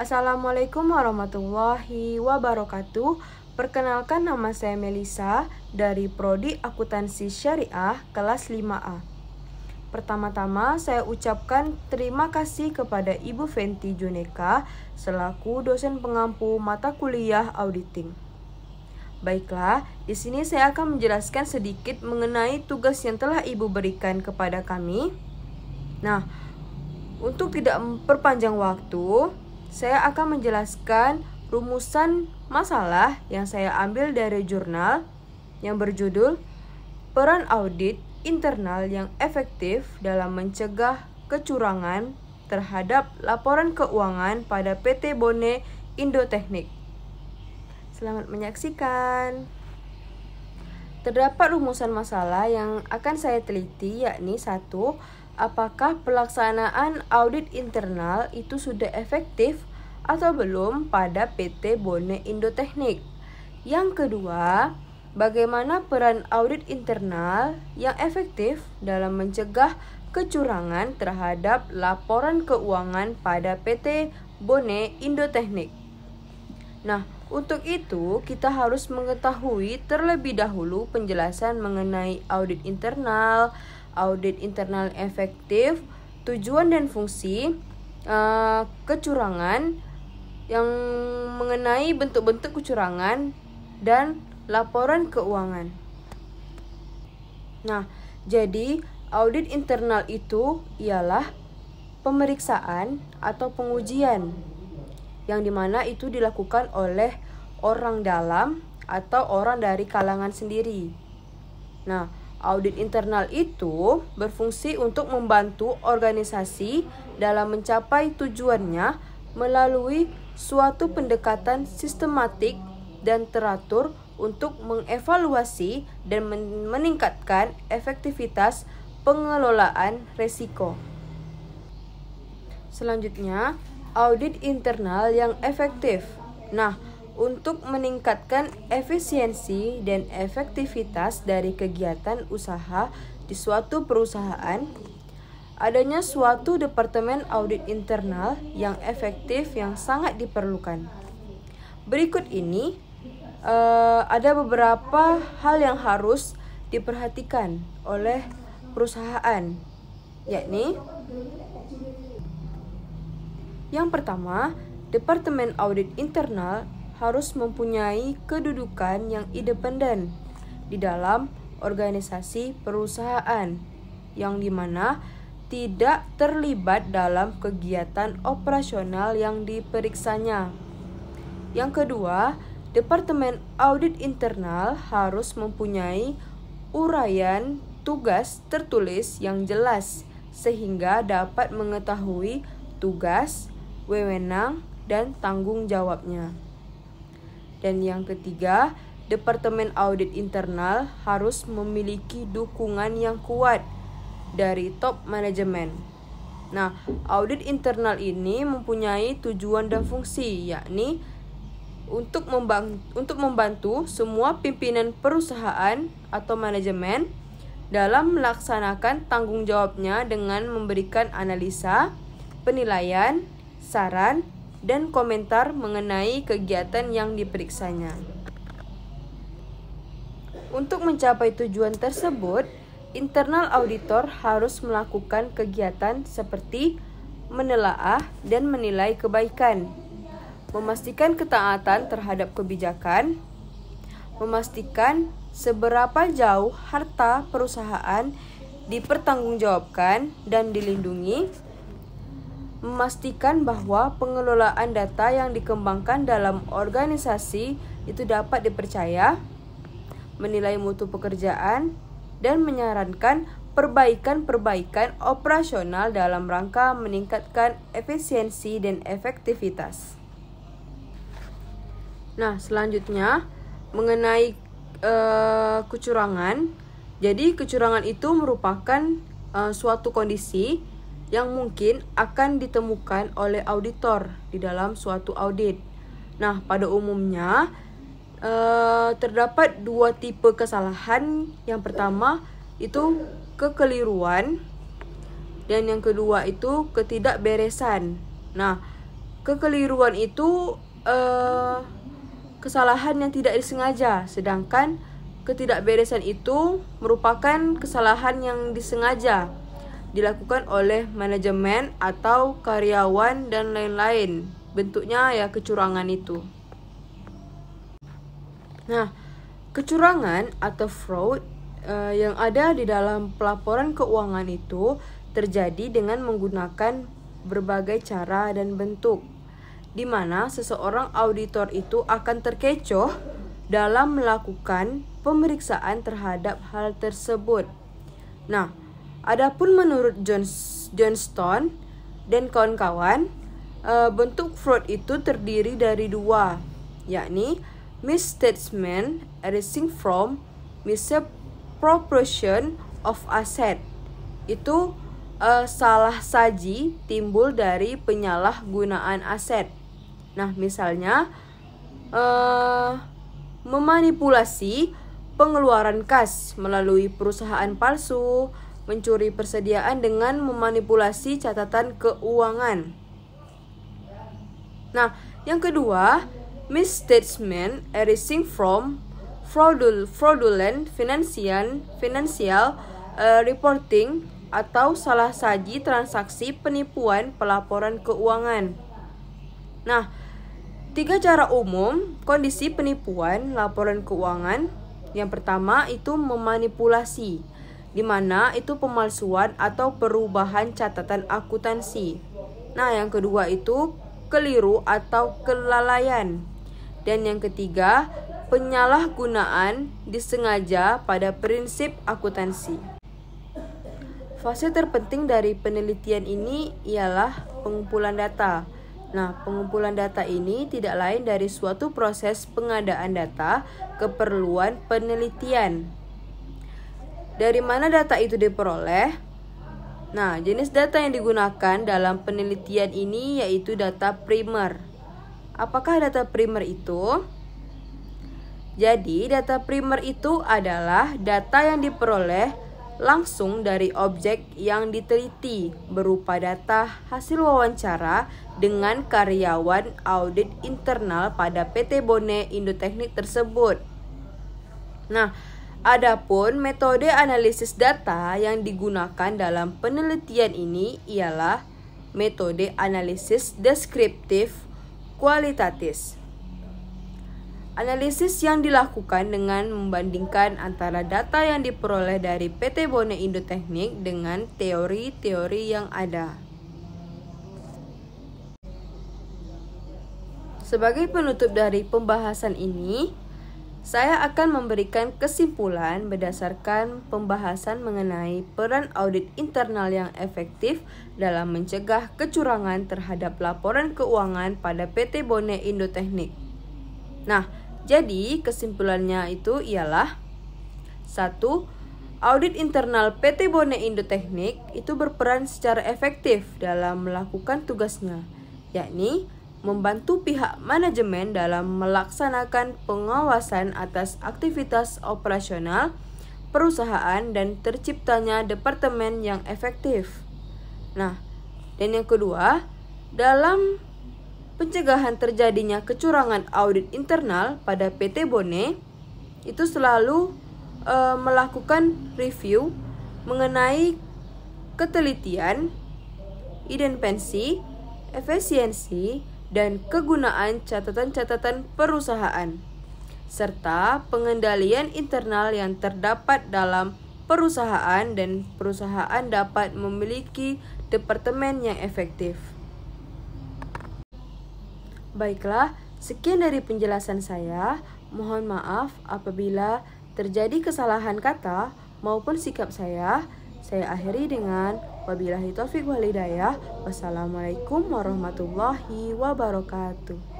Assalamualaikum warahmatullahi wabarakatuh. Perkenalkan, nama saya Melisa dari Prodi Akuntansi Syariah kelas 5A. Pertama-tama saya ucapkan terima kasih kepada Ibu Fenty Juneka selaku dosen pengampu mata kuliah auditing. Baiklah, di sini saya akan menjelaskan sedikit mengenai tugas yang telah Ibu berikan kepada kami. Nah, untuk tidak memperpanjang waktu, saya akan menjelaskan rumusan masalah yang saya ambil dari jurnal yang berjudul Peran Audit Internal yang Efektif dalam Mencegah Kecurangan Terhadap Laporan Keuangan pada PT Bone Indotechnik. Selamat menyaksikan. Terdapat rumusan masalah yang akan saya teliti, yakni 1. Apakah pelaksanaan audit internal itu sudah efektif atau belum pada PT Bone Indotechnik? Yang kedua, bagaimana peran audit internal yang efektif dalam mencegah kecurangan terhadap laporan keuangan pada PT Bone Indotechnik? Nah, untuk itu kita harus mengetahui terlebih dahulu penjelasan mengenai audit internal efektif, tujuan dan fungsi, kecurangan, yang mengenai bentuk-bentuk kecurangan, dan laporan keuangan. Nah, jadi audit internal itu ialah pemeriksaan atau pengujian yang dimana itu dilakukan oleh orang dalam atau orang dari kalangan sendiri. Nah, audit internal itu berfungsi untuk membantu organisasi dalam mencapai tujuannya melalui suatu pendekatan sistematik dan teratur untuk mengevaluasi dan meningkatkan efektivitas pengelolaan risiko. Selanjutnya, audit internal yang efektif. Nah, untuk meningkatkan efisiensi dan efektivitas dari kegiatan usaha di suatu perusahaan, adanya suatu departemen audit internal yang efektif yang sangat diperlukan. Berikut ini ada beberapa hal yang harus diperhatikan oleh perusahaan, yakni yang pertama, departemen audit internal harus mempunyai kedudukan yang independen di dalam organisasi perusahaan, yang dimana tidak terlibat dalam kegiatan operasional yang diperiksanya. Yang kedua, departemen audit internal harus mempunyai uraian tugas tertulis yang jelas sehingga dapat mengetahui tugas, wewenang, dan tanggung jawabnya. Dan yang ketiga, departemen audit internal harus memiliki dukungan yang kuat dari top manajemen. Nah, audit internal ini mempunyai tujuan dan fungsi, yakni untuk membantu semua pimpinan perusahaan atau manajemen dalam melaksanakan tanggung jawabnya dengan memberikan analisa, penilaian, saran, dan komentar mengenai kegiatan yang diperiksanya. Untuk mencapai tujuan tersebut, internal auditor harus melakukan kegiatan seperti menelaah dan menilai kebaikan, memastikan ketaatan terhadap kebijakan, memastikan seberapa jauh harta perusahaan dipertanggungjawabkan dan dilindungi, memastikan bahwa pengelolaan data yang dikembangkan dalam organisasi itu dapat dipercaya, menilai mutu pekerjaan, dan menyarankan perbaikan-perbaikan operasional dalam rangka meningkatkan efisiensi dan efektivitas. Nah, selanjutnya mengenai kecurangan. Jadi, kecurangan itu merupakan suatu kondisi yang mungkin akan ditemukan oleh auditor di dalam suatu audit. Nah, pada umumnya terdapat dua tipe kesalahan. Yang pertama itu kekeliruan dan yang kedua itu ketidakberesan. Nah, kekeliruan itu kesalahan yang tidak disengaja, sedangkan ketidakberesan itu merupakan kesalahan yang disengaja dilakukan oleh manajemen atau karyawan dan lain-lain. Bentuknya ya kecurangan itu. Nah, kecurangan atau fraud yang ada di dalam pelaporan keuangan itu terjadi dengan menggunakan berbagai cara dan bentuk, di mana seseorang auditor itu akan terkecoh dalam melakukan pemeriksaan terhadap hal tersebut. Nah, adapun menurut Johnston dan kawan-kawan, bentuk fraud itu terdiri dari dua, yakni misstatement arising from misappropriation of asset. Itu salah saji timbul dari penyalahgunaan aset. Nah, misalnya memanipulasi pengeluaran kas melalui perusahaan palsu, mencuri persediaan dengan memanipulasi catatan keuangan. Nah, yang kedua, misstatement arising from fraudulent financial reporting atau salah saji transaksi penipuan pelaporan keuangan. Nah, 3 cara umum kondisi penipuan laporan keuangan. Yang pertama itu memanipulasi, di mana itu pemalsuan atau perubahan catatan akuntansi. Nah, yang kedua itu keliru atau kelalaian. Dan yang ketiga, penyalahgunaan disengaja pada prinsip akuntansi. Fase terpenting dari penelitian ini ialah pengumpulan data. Nah, pengumpulan data ini tidak lain dari suatu proses pengadaan data keperluan penelitian. Dari mana data itu diperoleh? Nah, jenis data yang digunakan dalam penelitian ini yaitu data primer. Apakah data primer itu? Jadi, data primer itu adalah data yang diperoleh langsung dari objek yang diteliti berupa data hasil wawancara dengan karyawan audit internal pada PT Bone Indotechnik tersebut. Nah, adapun metode analisis data yang digunakan dalam penelitian ini ialah metode analisis deskriptif kualitatif. Analisis yang dilakukan dengan membandingkan antara data yang diperoleh dari PT Bone Indotechnik dengan teori-teori yang ada. Sebagai penutup dari pembahasan ini, saya akan memberikan kesimpulan berdasarkan pembahasan mengenai peran audit internal yang efektif dalam mencegah kecurangan terhadap laporan keuangan pada PT Bone Indotechnik. Nah, jadi kesimpulannya itu ialah 1. Audit internal PT Bone Indotechnik itu berperan secara efektif dalam melakukan tugasnya, yakni membantu pihak manajemen dalam melaksanakan pengawasan atas aktivitas operasional perusahaan dan terciptanya departemen yang efektif. Nah, dan yang kedua, dalam pencegahan terjadinya kecurangan audit internal pada PT Bone itu selalu melakukan review mengenai ketelitian, independensi, efisiensi, dan kegunaan catatan-catatan perusahaan, serta pengendalian internal yang terdapat dalam perusahaan dan perusahaan dapat memiliki departemen yang efektif. Baiklah, sekian dari penjelasan saya. Mohon maaf apabila terjadi kesalahan kata maupun sikap saya. Saya akhiri dengan wabillahi taufiq wal hidayah. Wassalamualaikum warahmatullahi wabarakatuh.